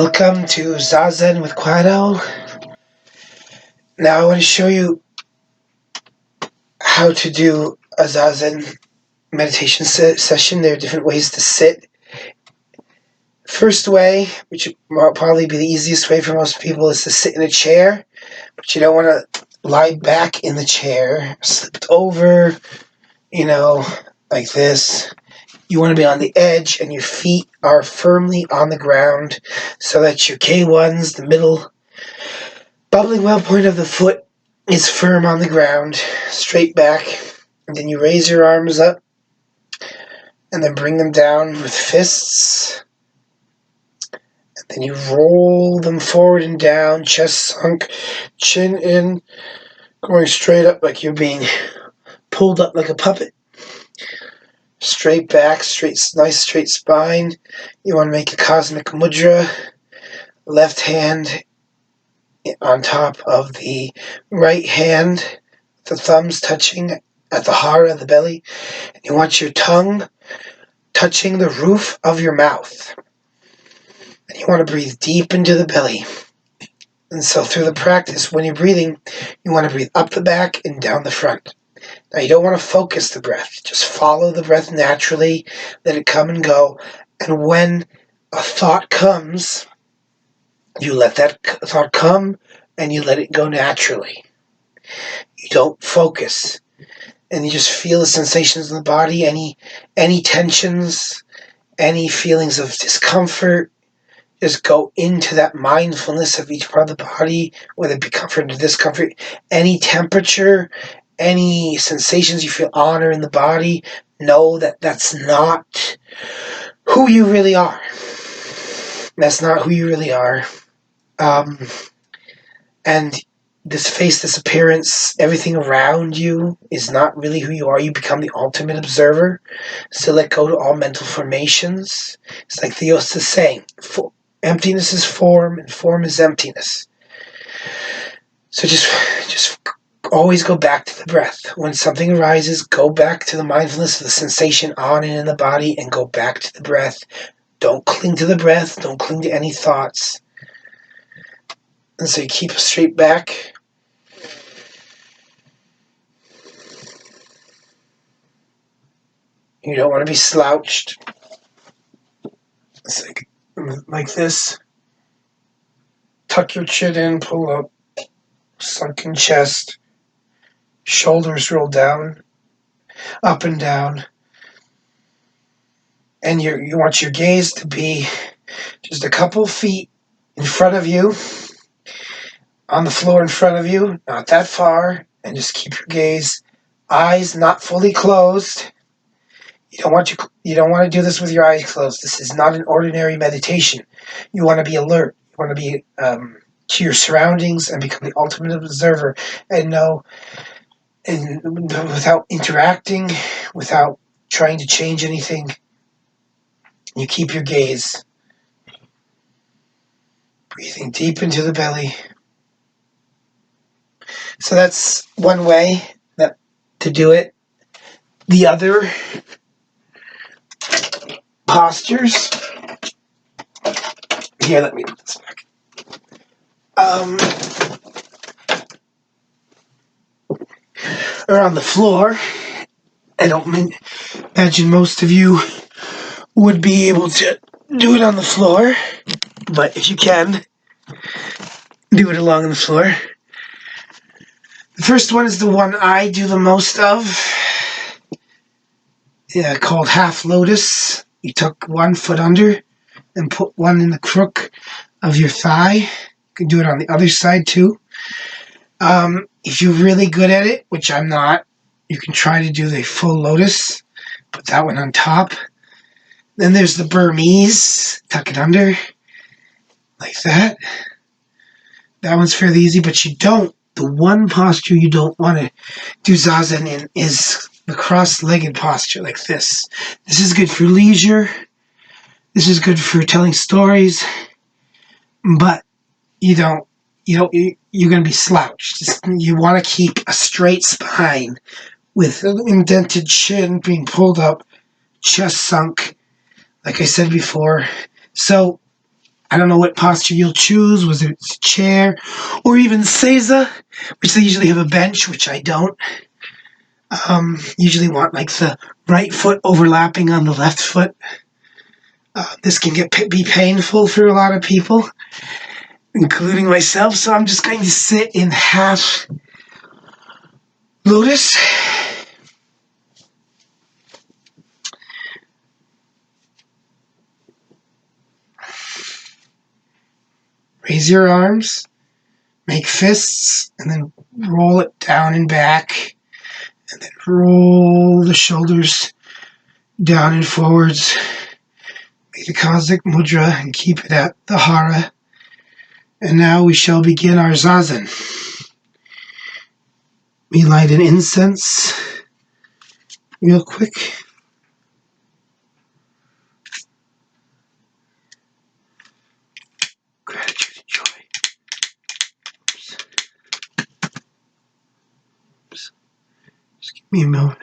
Welcome to Zazen with Quado. Now I want to show you how to do a Zazen meditation session. There are different ways to sit. First way, which will probably be the easiest way for most people, is to sit in a chair. But you don't want to lie back in the chair, slipped over, like this. You want to be on the edge and your feet are firmly on the ground so that your K1s, the middle bubbling well point of the foot, is firm on the ground, straight back. And then you raise your arms up and then bring them down with fists. And then you roll them forward and down, chest sunk, chin in, going straight up like you're being pulled up like a puppet. Straight back, nice straight spine. You want to make a cosmic mudra. Left hand on top of the right hand, the thumbs touching at the heart of the belly. And you want your tongue touching the roof of your mouth. And you want to breathe deep into the belly. And so through the practice, when you're breathing, you want to breathe up the back and down the front. Now, you don't want to focus the breath. Just follow the breath naturally. Let it come and go. And when a thought comes, you let that thought come and you let it go naturally. You don't focus. And you just feel the sensations in the body, any tensions, any feelings of discomfort. Just go into that mindfulness of each part of the body, whether it be comfort or discomfort, any temperature, any sensations you feel on or in the body. Know that that's not who you really are. That's not who you really are. And this face, this appearance, everything around you is not really who you are. You become the ultimate observer. So let go to all mental formations. It's like Theos is saying, emptiness is form and form is emptiness. So just always go back to the breath. When something arises, go back to the mindfulness of the sensation on and in the body and go back to the breath. Don't cling to the breath. Don't cling to any thoughts. And so you keep a straight back. You don't want to be slouched. It's like this. Tuck your chin in, pull up. Sunken chest. Shoulders roll down. Up and down. And you want your gaze to be just a couple feet in front of you. On the floor in front of you. Not that far. And just keep your gaze. Eyes not fully closed. You don't want to do this with your eyes closed. This is not an ordinary meditation. You want to be alert. You want to be to your surroundings and become the ultimate observer and know, and without interacting, without trying to change anything. You keep your gaze. Breathing deep into the belly. So that's one way to do it. The other postures. Here, let me put this back. Or on the floor. I don't imagine most of you would be able to do it on the floor, but if you can, do it along the floor. The first one is the one I do the most of, called half lotus. You tuck one foot under and put one in the crook of your thigh. You can do it on the other side too. If you're really good at it, which I'm not, you can try to do the full lotus. Put that one on top. Then there's the Burmese. Tuck it under. Like that. That one's fairly easy, but the one posture you don't want to do Zazen in is the cross-legged posture, like this. This is good for leisure. This is good for telling stories. But you're going to be slouched. You want to keep a straight spine with an indented chin being pulled up, chest sunk, like I said before. So I don't know what posture you'll choose, whether it's a chair or even seiza, which they usually have a bench, which I don't. Usually want like the right foot overlapping on the left foot. This can be painful for a lot of people, including myself, so I'm just going to sit in half lotus. Raise your arms, make fists, and then roll it down and back, and then roll the shoulders down and forwards. Make the Cosmic Mudra and keep it at the Hara. And now we shall begin our Zazen. We light an incense real quick. Gratitude and joy. Oops. Just give me a moment.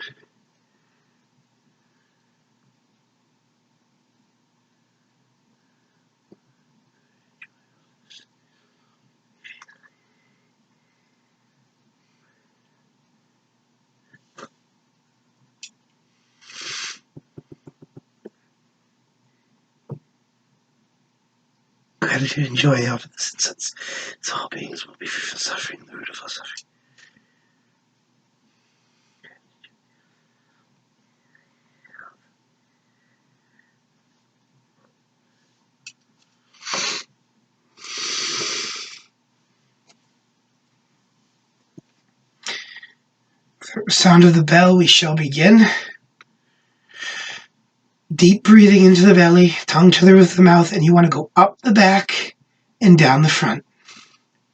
Gratitude and joy out of this incense. So all beings will be free from suffering, the root of all suffering. For the sound of the bell, we shall begin. Deep breathing into the belly, tongue to the roof of the mouth, and you want to go up the back and down the front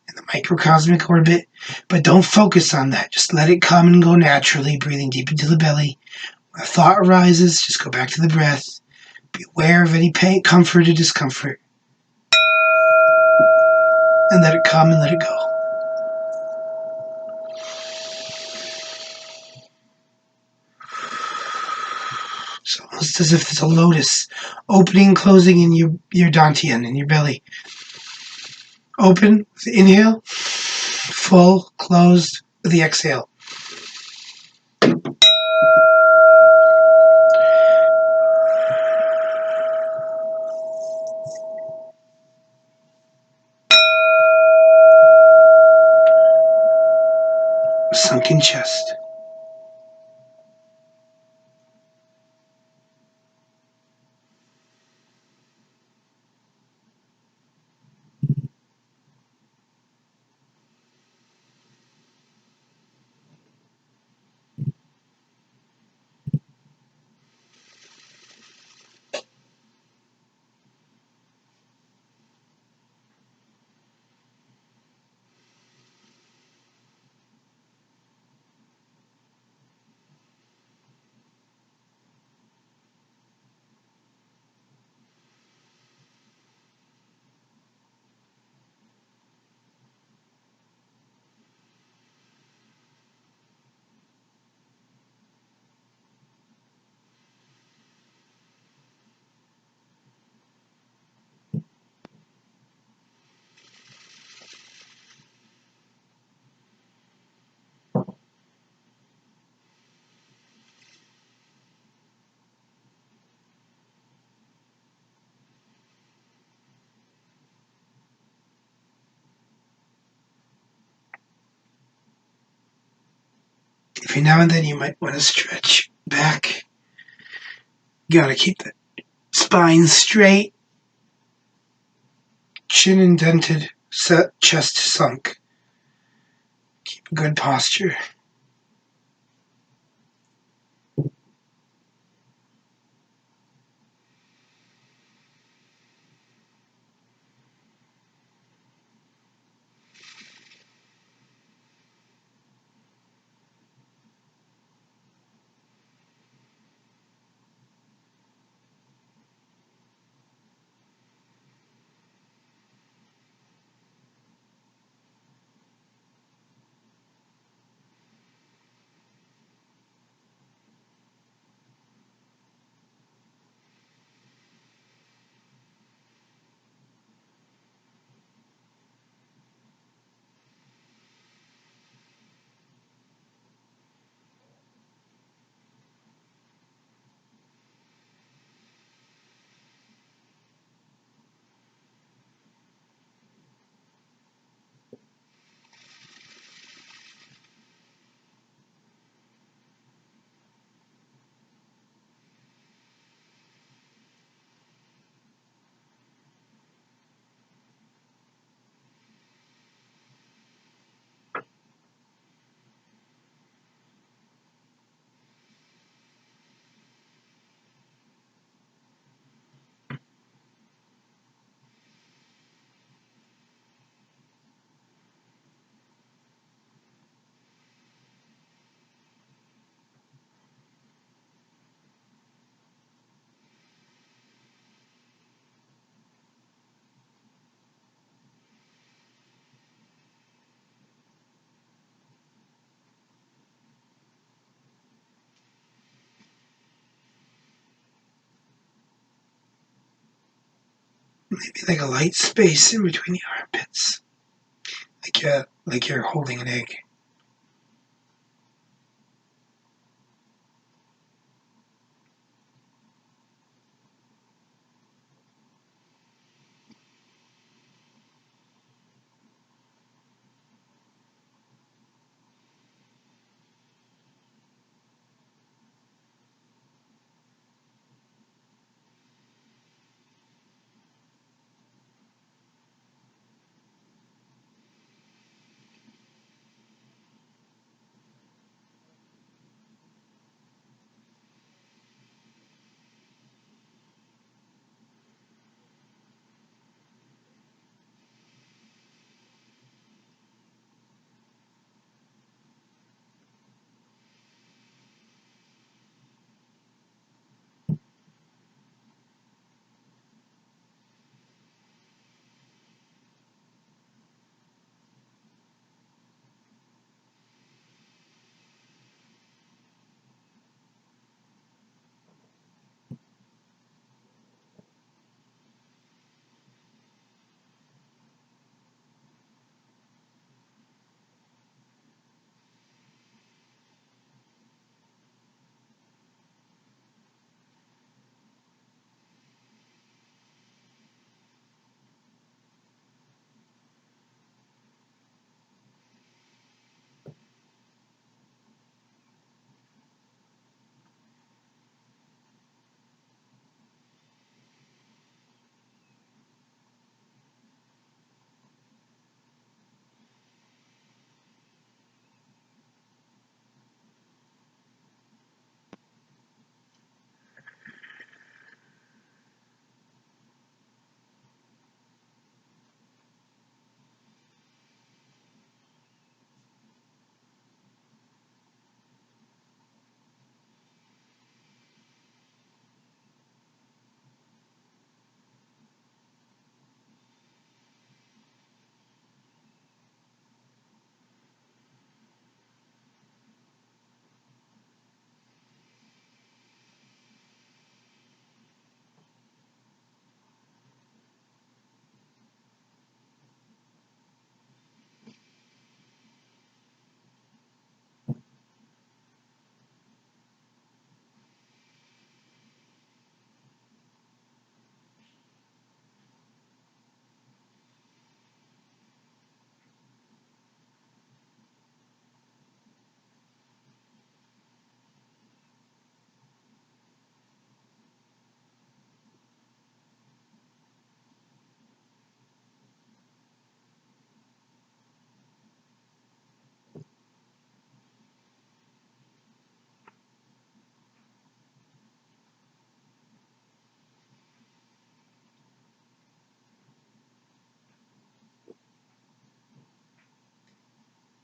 in the microcosmic orbit, but don't focus on that. Just let it come and go naturally, breathing deep into the belly. When a thought arises, just go back to the breath. Be aware of any pain, comfort, or discomfort, and let it come and let it go. It's almost as if there's a lotus opening and closing in your dantian, in your belly. Open with the inhale, full, closed with the exhale. Sunken chest. Every now and then you might want to stretch back. You gotta keep the spine straight, chin indented, chest sunk. Keep a good posture. maybe like a light space in between the armpits, like you're holding an egg.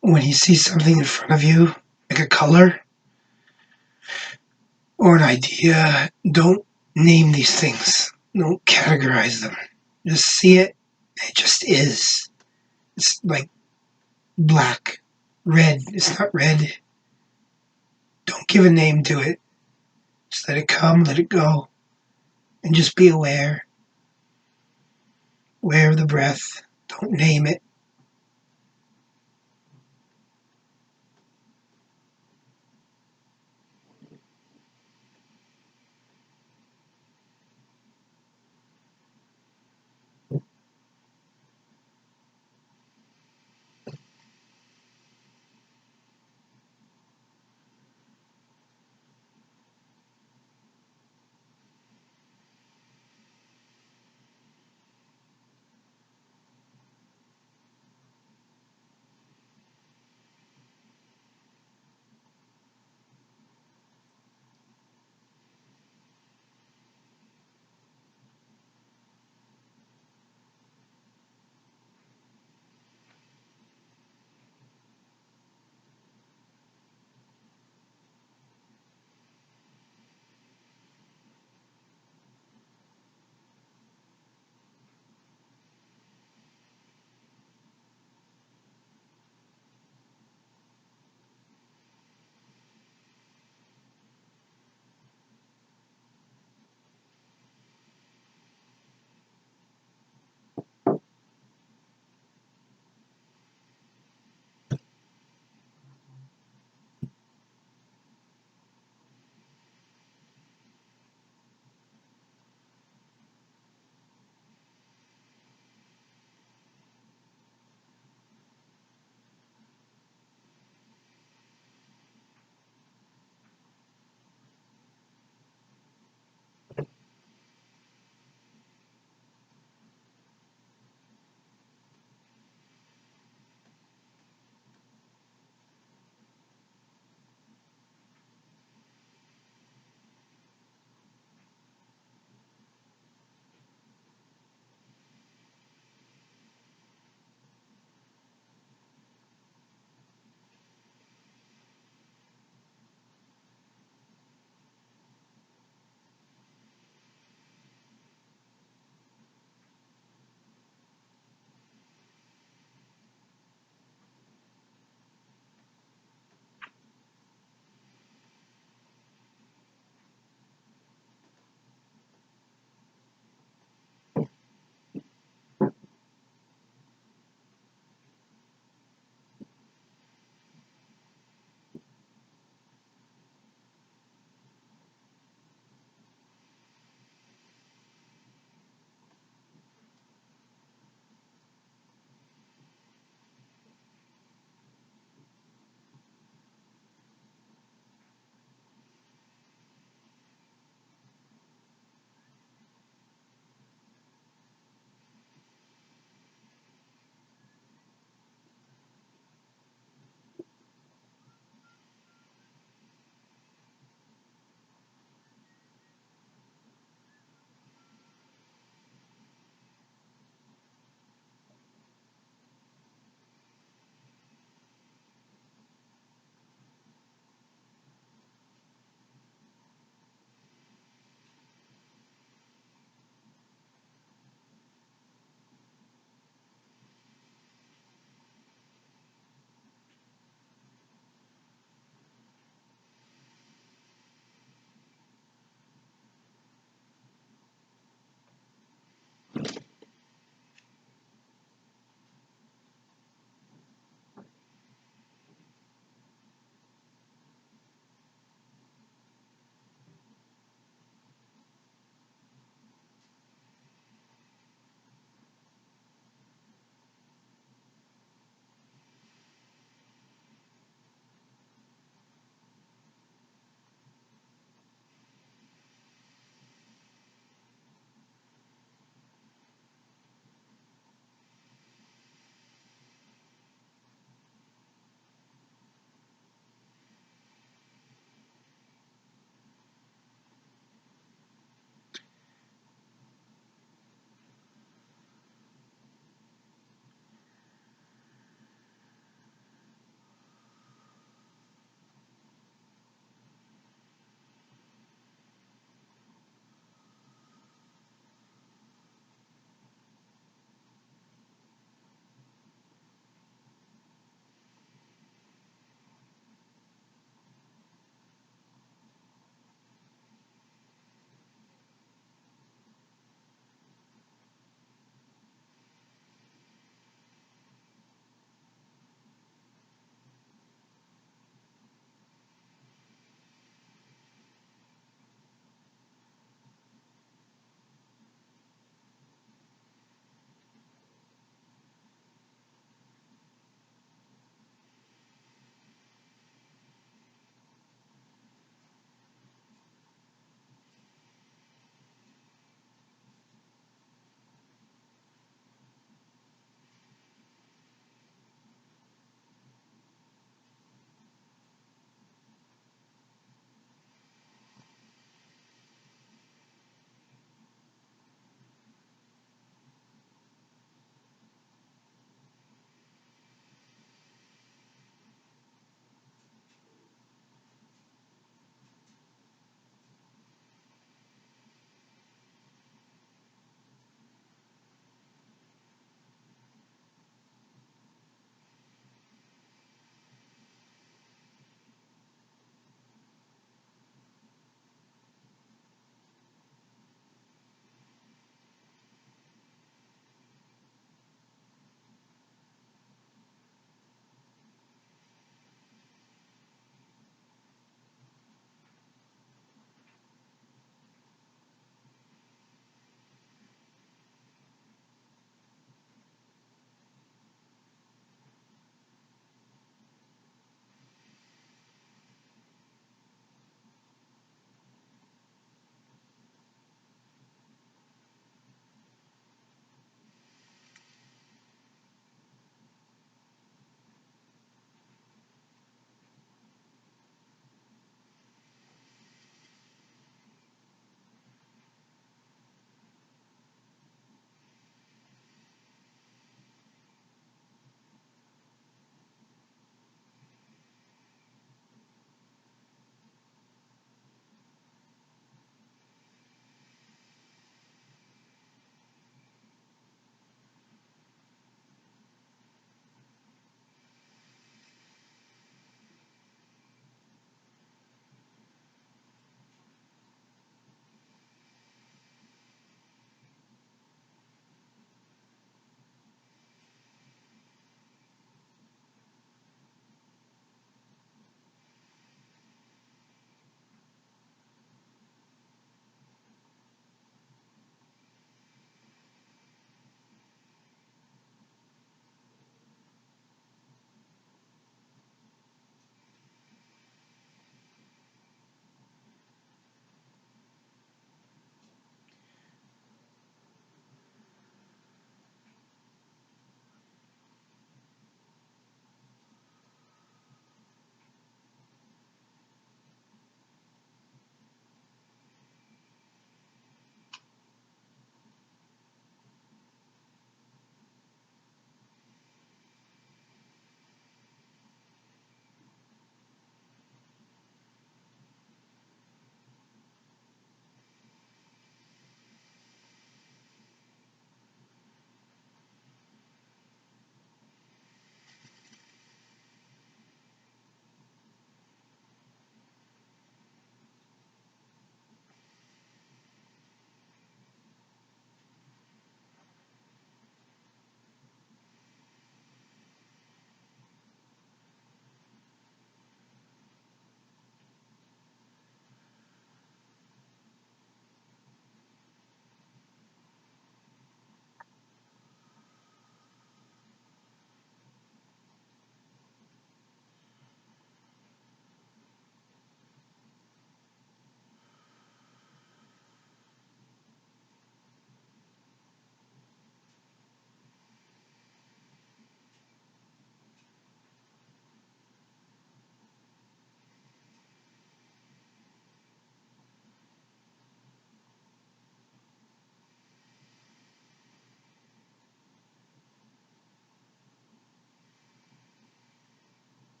When you see something in front of you, like a color or an idea, don't name these things. Don't categorize them. Just see it. It just is. It's like black, red. It's not red. Don't give a name to it. Just let it come, let it go, and just be aware. Aware of the breath. Don't name it.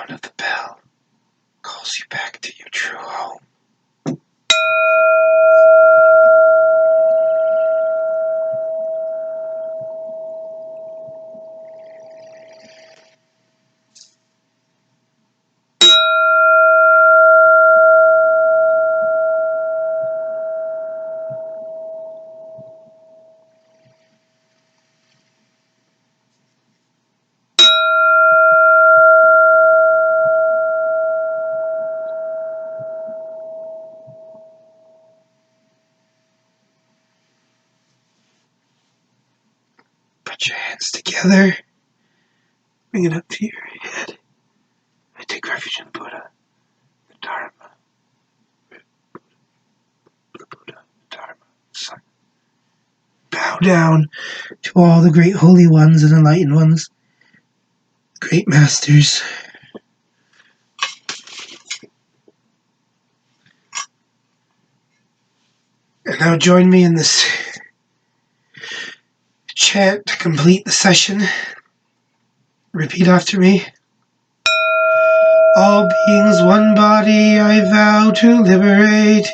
sound of the bell calls you back to your true home. Put your hands together. Bring it up to your head. I take refuge in the Buddha, the Dharma, the Buddha, the Dharma, the Sun. Bow down to all the great holy ones and enlightened ones, great masters. And now join me in this chant to complete the session. Repeat after me. All beings one body I vow to liberate,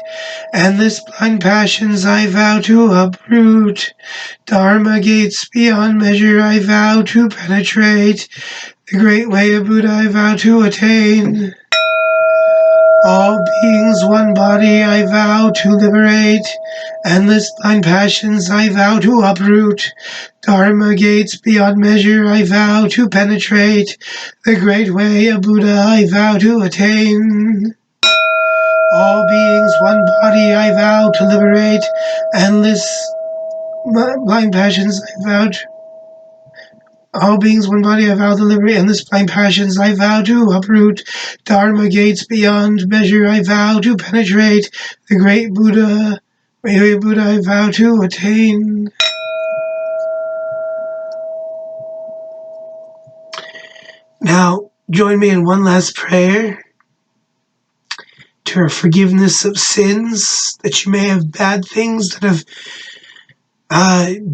endless blind passions I vow to uproot, Dharma gates beyond measure I vow to penetrate, the great way of Buddha I vow to attain. All beings one body I vow to liberate, endless blind passions I vow to uproot, Dharma gates beyond measure I vow to penetrate, the great way of Buddha I vow to attain. All beings one body I vow to liberate, endless blind passions I vow to all beings, one body, I vow to liberate endless blind passions, I vow to uproot, Dharma gates beyond measure, I vow to penetrate, the great Buddha, I vow to attain. Now, join me in one last prayer to forgiveness of sins, that you may have bad things that have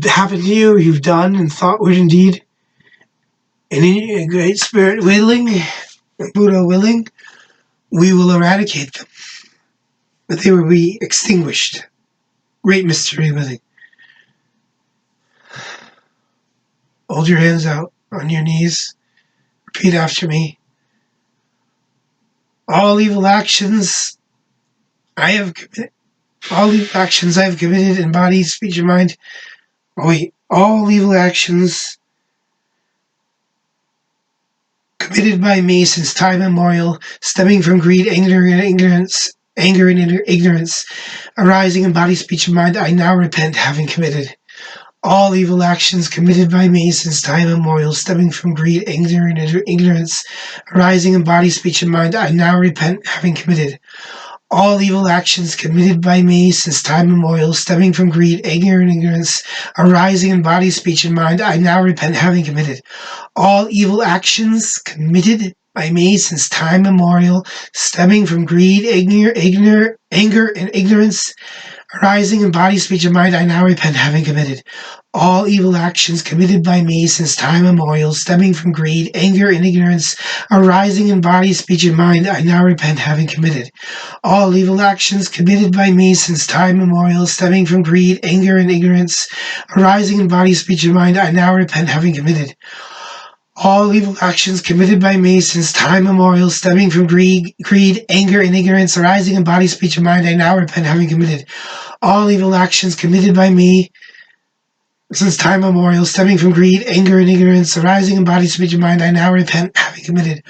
happened to you, you've done in thought, word, and deed. And in a great spirit willing, Buddha willing, we will eradicate them, that they will be extinguished. Great mystery willing. Hold your hands out on your knees. Repeat after me. All evil actions I have committed. All evil actions I have committed in body, speech, and mind. All evil actions committed by me since time immemorial, stemming from greed, anger, and ignorance, arising in body, speech, and mind, I now repent having committed. All evil actions committed by me since time immemorial, stemming from greed, anger, and ignorance, arising in body, speech, and mind, I now repent having committed. All evil actions committed by me since time immemorial, stemming from greed, anger, and ignorance, arising in body, speech, and mind, I now repent having committed. All evil actions committed by me since time immemorial, stemming from greed, anger, and ignorance, arising in body, speech, and mind, I now repent having committed. All evil actions committed by me since time immemorial, stemming from greed, anger, and ignorance, arising in body, speech, and mind, I now repent having committed. All evil actions committed by me since time immemorial, stemming from greed, anger, and ignorance, arising in body, speech, and mind, I now repent having committed. All evil actions committed by me since time immemorial, stemming from greed, anger, and ignorance, arising in body, speech, and mind, I now repent having committed. All evil actions committed by me since time immemorial, stemming from greed, anger, and ignorance, arising in body, speech, and mind, I now repent having committed.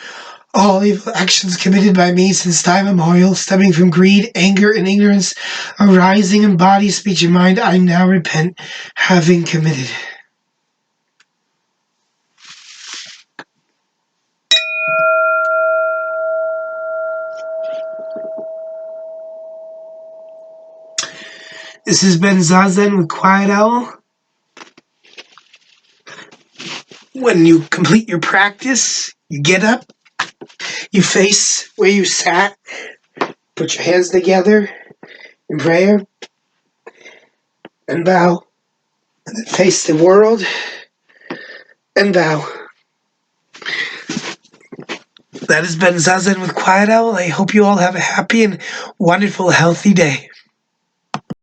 All evil actions committed by me since time immemorial, stemming from greed, anger, and ignorance, arising in body, speech, and mind, I now repent having committed. This has been Zazen with Quiet Owl. When you complete your practice, you get up, you face where you sat, put your hands together in prayer, and bow. And then face the world, and bow. That has been Zazen with Quiet Owl. I hope you all have a happy and wonderful, healthy day.